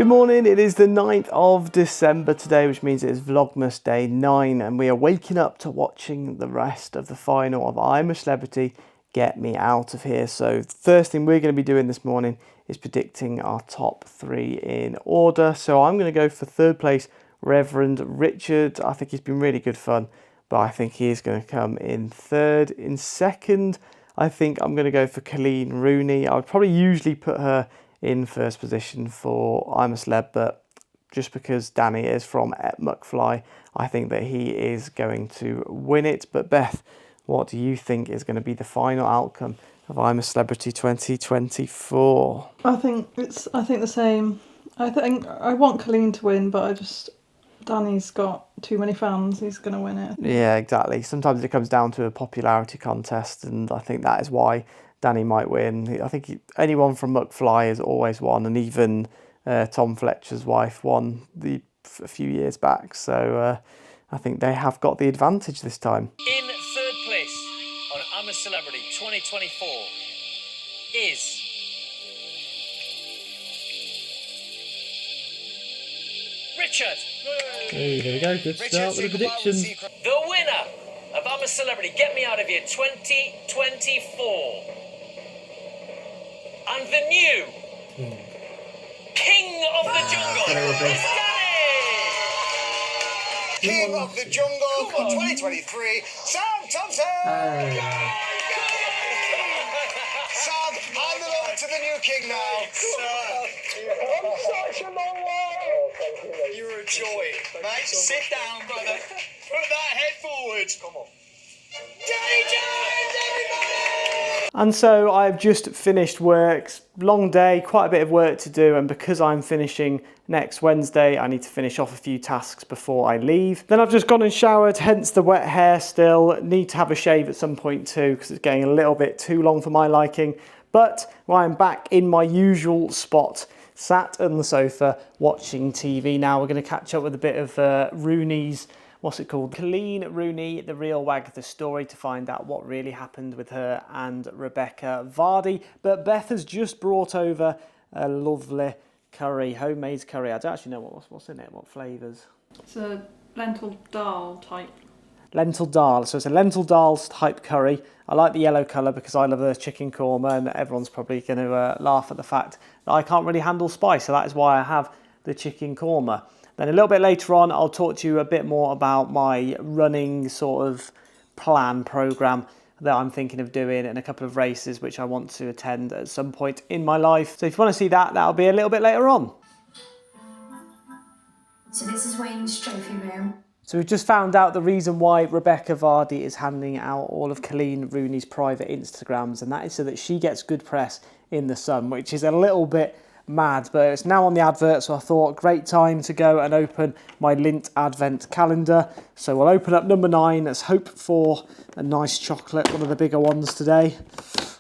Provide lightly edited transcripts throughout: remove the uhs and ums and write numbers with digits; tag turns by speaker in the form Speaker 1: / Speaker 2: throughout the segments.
Speaker 1: Good morning, it is the 9th of December today, which means it is Vlogmas day 9, and we are waking up to watching the rest of the final of I'm a Celebrity, Get Me Out of Here. So first thing we're going to be doing this morning is predicting our top 3 in order. So I'm going to go for third place, Reverend Richard. I think he's been really good fun, but I think he is going to come in third. In second, I think I'm going to go for Colleen Rooney. I would probably usually put her in first position for I'm a Celeb, but just because Danny is from McFly, I think that he is going to win it. But Beth, what do you think is going to be the final outcome of I'm a Celebrity 2024?
Speaker 2: I think the same. I think I want Colleen to win, but Danny's got too many fans. He's going to win it.
Speaker 1: Yeah, exactly. Sometimes it comes down to a popularity contest, and I think that is why Danny might win. I think anyone from McFly has always won, and even Tom Fletcher's wife won a few years back. So I think they have got the advantage this time.
Speaker 3: In third place on I'm a Celebrity 2024 is Richard.
Speaker 1: Hey, there we go. Good start with the predictions.
Speaker 3: The winner of I'm a Celebrity, Get Me Out of Here 2024. And the new King of the Jungle is Danny!
Speaker 4: King of the Jungle for 2023, Sam Thompson! Sam, hand it over to the new king now. I'm such a long way. You're a joy. Mate, sit down, brother. Put that head forward. Come on. Danny Jones, everybody!
Speaker 1: And so I've just finished work. Long day, quite a bit of work to do, and because I'm finishing next Wednesday, I need to finish off a few tasks before I leave. Then I've just gone and showered, hence the wet hair still. Need to have a shave at some point too, because it's getting a little bit too long for my liking. But I'm back in my usual spot, sat on the sofa watching TV. Now we're going to catch up with a bit of Rooney's, what's it called? Colleen Rooney, The Real Wag the Story, to find out what really happened with her and Rebecca Vardy. But Beth has just brought over a lovely curry, homemade curry. I don't actually know what's in it, what flavours.
Speaker 2: It's a lentil dal type.
Speaker 1: Lentil dal, so it's a lentil dal type curry. I like the yellow colour because I love the chicken korma, and everyone's probably going to laugh at the fact that I can't really handle spice, so that is why I have the chicken korma. Then a little bit later on, I'll talk to you a bit more about my running sort of programme that I'm thinking of doing, and a couple of races which I want to attend at some point in my life. So if you want to see that, that'll be a little bit later on.
Speaker 5: So this is Wayne's trophy room.
Speaker 1: So we've just found out the reason why Rebecca Vardy is handing out all of Colleen Rooney's private Instagrams, and that is so that she gets good press in the Sun, which is a little bit mad, but it's now on the advert, so I thought great time to go and open my Lindt advent calendar. So we'll open up number 9. Let's hope for a nice chocolate, one of the bigger ones today.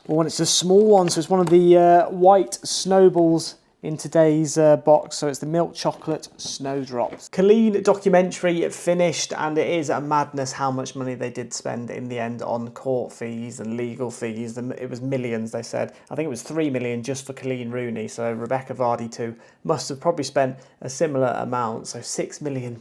Speaker 1: Or it's a small one, so it's one of the white snowballs in today's box, so it's the milk chocolate snowdrops. Colleen documentary finished, and it is a madness how much money they did spend in the end on court fees and legal fees. It was millions, they said. I think it was 3 million just for Colleen Rooney, so Rebecca Vardy too must have probably spent a similar amount, so £6 million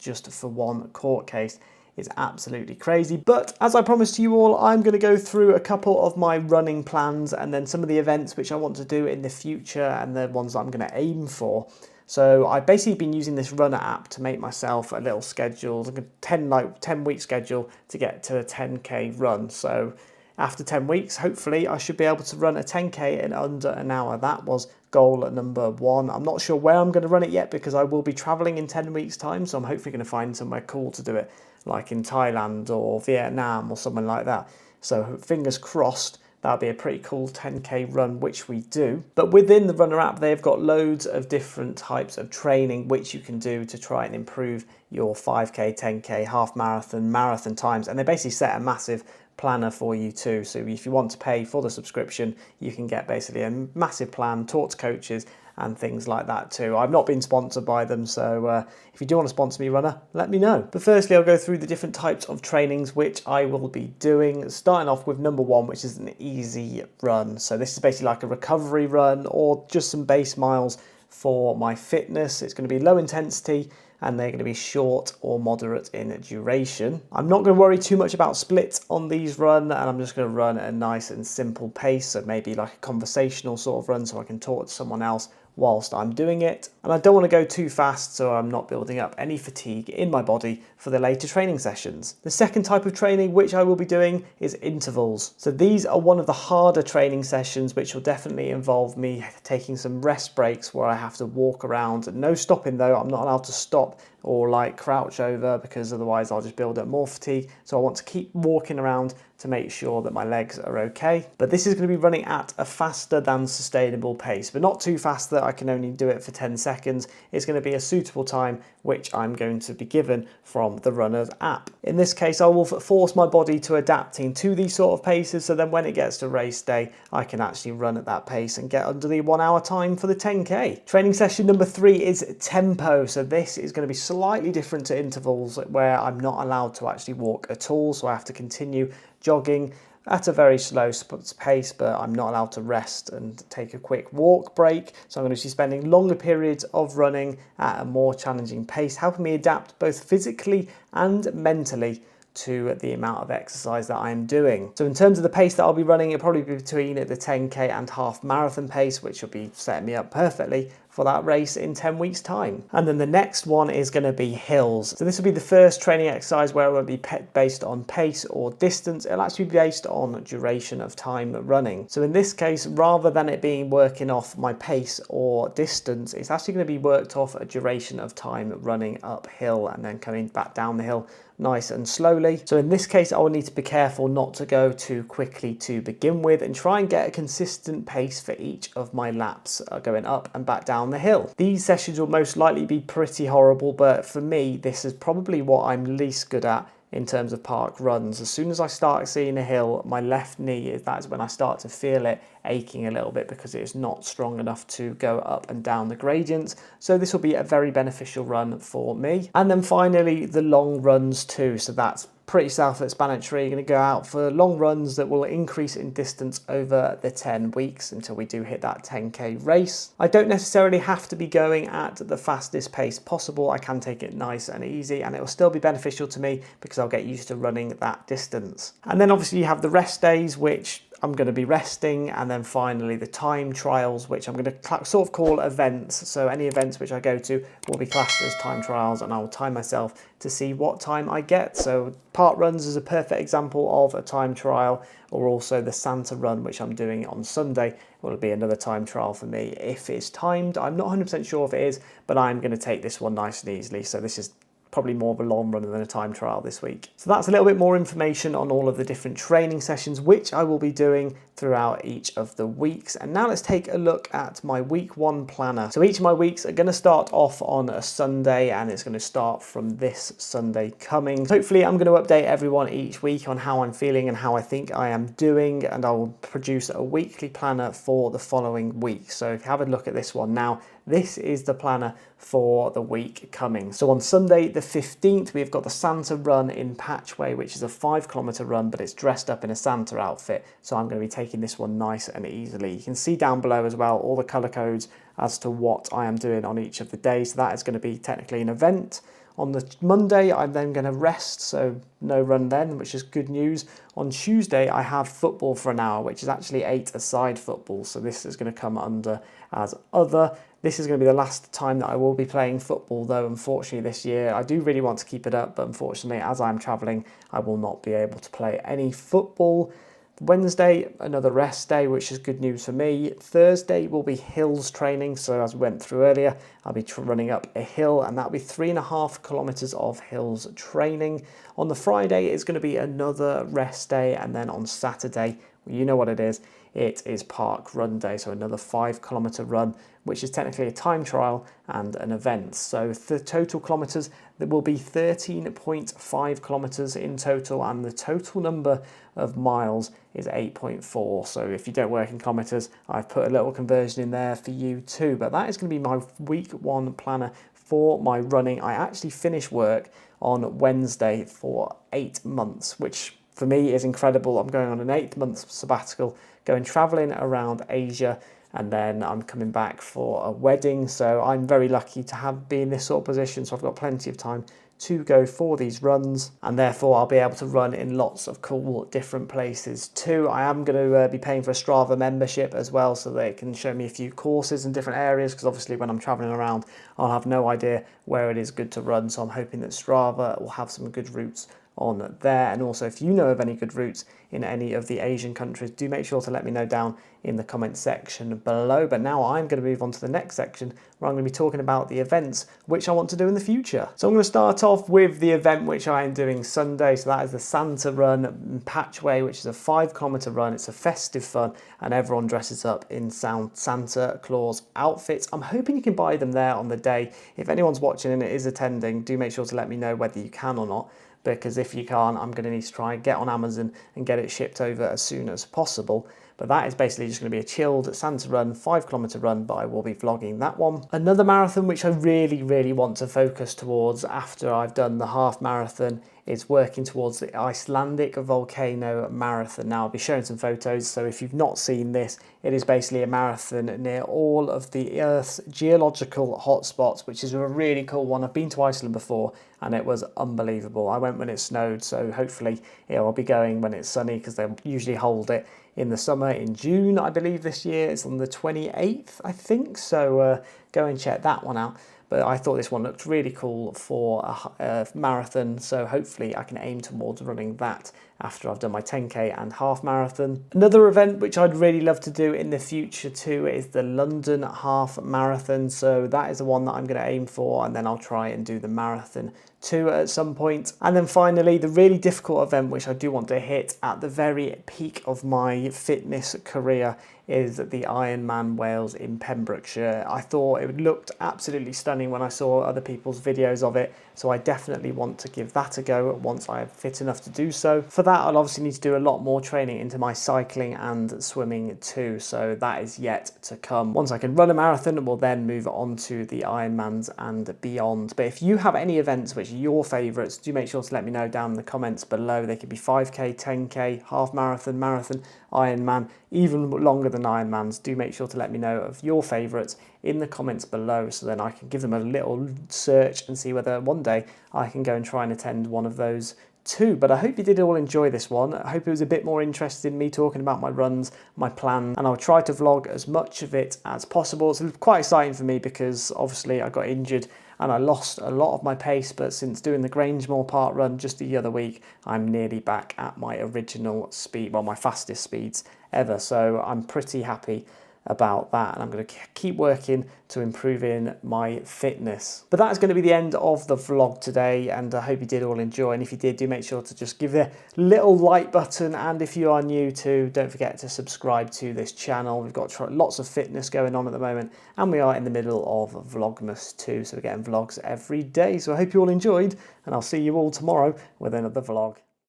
Speaker 1: just for one court case. Is absolutely crazy. But as I promised to you all, I'm going to go through a couple of my running plans and then some of the events which I want to do in the future and the ones that I'm going to aim for. So I've basically been using this runner app to make myself a little schedule, like a 10-week schedule to get to a 10k run. So after 10 weeks, hopefully I should be able to run a 10k in under an hour. That was goal number 1. I'm not sure where I'm going to run it yet because I will be traveling in 10 weeks time, so I'm hopefully going to find somewhere cool to do it, like in Thailand or Vietnam or something like that. So fingers crossed, that'll be a pretty cool 10k run, which we do. But within the runner app, they've got loads of different types of training which you can do to try and improve your 5k, 10k, half marathon, marathon times. And they basically set a massive planner for you too. So if you want to pay for the subscription, you can get basically a massive plan, talk to coaches and things like that too. I've not been sponsored by them, so if you do want to sponsor me, runner, let me know. But firstly, I'll go through the different types of trainings which I will be doing, starting off with number 1, which is an easy run. So this is basically like a recovery run or just some base miles for my fitness. It's going to be low intensity and they're going to be short or moderate in duration. I'm not going to worry too much about splits on these run, and I'm just going to run at a nice and simple pace, so maybe like a conversational sort of run so I can talk to someone else whilst I'm doing it. And I don't want to go too fast so I'm not building up any fatigue in my body for the later training sessions. The second type of training which I will be doing is intervals. So these are one of the harder training sessions which will definitely involve me taking some rest breaks where I have to walk around. No stopping though, I'm not allowed to stop or like crouch over because otherwise I'll just build up more fatigue. So I want to keep walking around to make sure that my legs are okay. But this is going to be running at a faster than sustainable pace, but not too fast that I can only do it for 10 seconds. It's going to be a suitable time which I'm going to be given from the Runners app. In this case, I will force my body to adapting to these sort of paces, so then when it gets to race day, I can actually run at that pace and get under the 1 hour time for the 10K. Training session number 3 is tempo. So this is going to be slightly different to intervals where I'm not allowed to actually walk at all. So I have to continue jogging at a very slow pace, but I'm not allowed to rest and take a quick walk break. So I'm going to be spending longer periods of running at a more challenging pace, helping me adapt both physically and mentally to the amount of exercise that I'm doing. So in terms of the pace that I'll be running, it'll probably be between the 10K and half marathon pace, which will be setting me up perfectly for that race in 10 weeks time. And then the next one is going to be hills. So this will be the first training exercise where it won't be based on pace or distance. It'll actually be based on duration of time running. So in this case, rather than it being working off my pace or distance, it's actually going to be worked off a duration of time running uphill and then coming back down the hill nice and slowly. So in this case, I will need to be careful not to go too quickly to begin with and try and get a consistent pace for each of my laps going up and back down the hill. These sessions will most likely be pretty horrible, but for me, this is probably what I'm least good at in terms of park runs. As soon as I start seeing a hill, my left knee, that's when I start to feel it aching a little bit because it's not strong enough to go up and down the gradients. So this will be a very beneficial run for me. And then finally, the long runs too. So that's pretty self-explanatory. You're going to go out for long runs that will increase in distance over the 10 weeks until we do hit that 10K race. I don't necessarily have to be going at the fastest pace possible. I can take it nice and easy and it will still be beneficial to me because I'll get used to running that distance. And then obviously you have the rest days, which I'm going to be resting, and then finally the time trials, which I'm going to sort of call events. So any events which I go to will be classed as time trials, and I will time myself to see what time I get. So park runs is a perfect example of a time trial, or also the Santa run, which I'm doing on Sunday, will be another time trial for me if it's timed. I'm not 100% sure if it is, but I'm going to take this one nice and easily. So this is probably more of a long run than a time trial this week. So that's a little bit more information on all of the different training sessions which I will be doing throughout each of the weeks. And now let's take a look at my week 1 planner. So each of my weeks are going to start off on a Sunday, and it's going to start from this Sunday coming. Hopefully I'm going to update everyone each week on how I'm feeling and how I think I am doing, and I will produce a weekly planner for the following week. So if you have a look at this one now, this is the planner for the week coming. So on Sunday the 15th, we've got the Santa run in Patchway, which is a 5-kilometer run, but it's dressed up in a Santa outfit. So I'm going to be taking this one nice and easily. You can see down below as well all the color codes as to what I am doing on each of the days. So that is going to be technically an event. On the Monday, I'm then going to rest, so no run then, which is good news. On Tuesday, I have football for an hour, which is actually 8-a-side football. So this is going to come under as other. This is going to be the last time that I will be playing football, though, unfortunately, this year. I do really want to keep it up, but unfortunately, as I'm travelling, I will not be able to play any football. Wednesday, another rest day, which is good news for me. Thursday will be hills training. So as we went through earlier, I'll be running up a hill, and that'll be 3.5 kilometers of hills training. On the Friday, it's going to be another rest day. And then on Saturday, you know what it is. It is park run day. So another 5-kilometer run, which is technically a time trial and an event. So the total kilometers, there will be 13.5 kilometers in total, and the total number of miles is 8.4. So if you don't work in kilometers, I've put a little conversion in there for you too. But that is going to be my week 1 planner for my running. I actually finish work on Wednesday for 8 months, which for me is incredible. I'm going on an 8-month sabbatical, going traveling around Asia and then I'm coming back for a wedding. So I'm very lucky to be in this sort of position, so I've got plenty of time to go for these runs, and therefore I'll be able to run in lots of cool different places too. I am going to be paying for a Strava membership as well, so that it can show me a few courses in different areas, because obviously when I'm traveling around I'll have no idea where it is good to run, so I'm hoping that Strava will have some good routes on there. And also, if you know of any good routes in any of the Asian countries, do make sure to let me know down in the comment section below. But now I'm going to move on to the next section, where I'm going to be talking about the events which I want to do in the future. So I'm going to start off with the event which I am doing Sunday. So that is the Santa Run in Patchway, which is a 5-kilometer run. It's a festive fun, and everyone dresses up in Santa Claus outfits. I'm hoping you can buy them there on the day. If anyone's watching and is attending, do make sure to let me know whether you can or not, because if you can't, I'm going to need to try and get on Amazon and get it shipped over as soon as possible. But that is basically just going to be a chilled Santa Run, 5-kilometer run, but I will be vlogging that one. Another marathon which I really want to focus towards after I've done the half marathon is working towards the Icelandic volcano marathon. Now I'll be showing some photos, so if you've not seen this, it is basically a marathon near all of the Earth's geological hotspots, which is a really cool one. I've been to Iceland before and it was unbelievable. I went when it snowed, so hopefully I'll be going when it's sunny, because they usually hold it in the summer in June, I believe this year. It's on the 28th, I think, so go and check that one out. But I thought this one looked really cool for a marathon, so hopefully I can aim towards running that after I've done my 10k and half marathon. Another event which I'd really love to do in the future too is the London half marathon. So that is the one that I'm going to aim for, and then I'll try and do the marathon too at some point. And then finally, the really difficult event which I do want to hit at the very peak of my fitness career is the Ironman Wales in Pembrokeshire. I thought it looked absolutely stunning when I saw other people's videos of it, so I definitely want to give that a go once I am fit enough to do so. For that, I'll obviously need to do a lot more training into my cycling and swimming too, so that is yet to come. Once I can run a marathon, we'll then move on to the Ironmans and beyond. But if you have any events which are your favourites, do make sure to let me know down in the comments below. They could be 5k, 10k, half marathon, marathon, Ironman, even longer than Ironmans. Do make sure to let me know of your favourites in the comments below, so then I can give them a little search and see whether one day I can go and try and attend one of those too. But I hope you did all enjoy this one. I hope it was a bit more interested in me talking about my runs, my plan, and I'll try to vlog as much of it as possible. It's quite exciting for me because obviously I got injured and I lost a lot of my pace, but since doing the Grangemore Park run just the other week, I'm nearly back at my original speed, well, my fastest speeds ever. So I'm pretty happy about that, and I'm going to keep working to improving my fitness. But that's going to be the end of the vlog today, and I hope you did all enjoy. And if you did, do make sure to just give it a little like button, and if you are new too, don't forget to subscribe to this channel. We've got lots of fitness going on at the moment, and we are in the middle of Vlogmas too, so we're getting vlogs every day. So I hope you all enjoyed, and I'll see you all tomorrow with another vlog.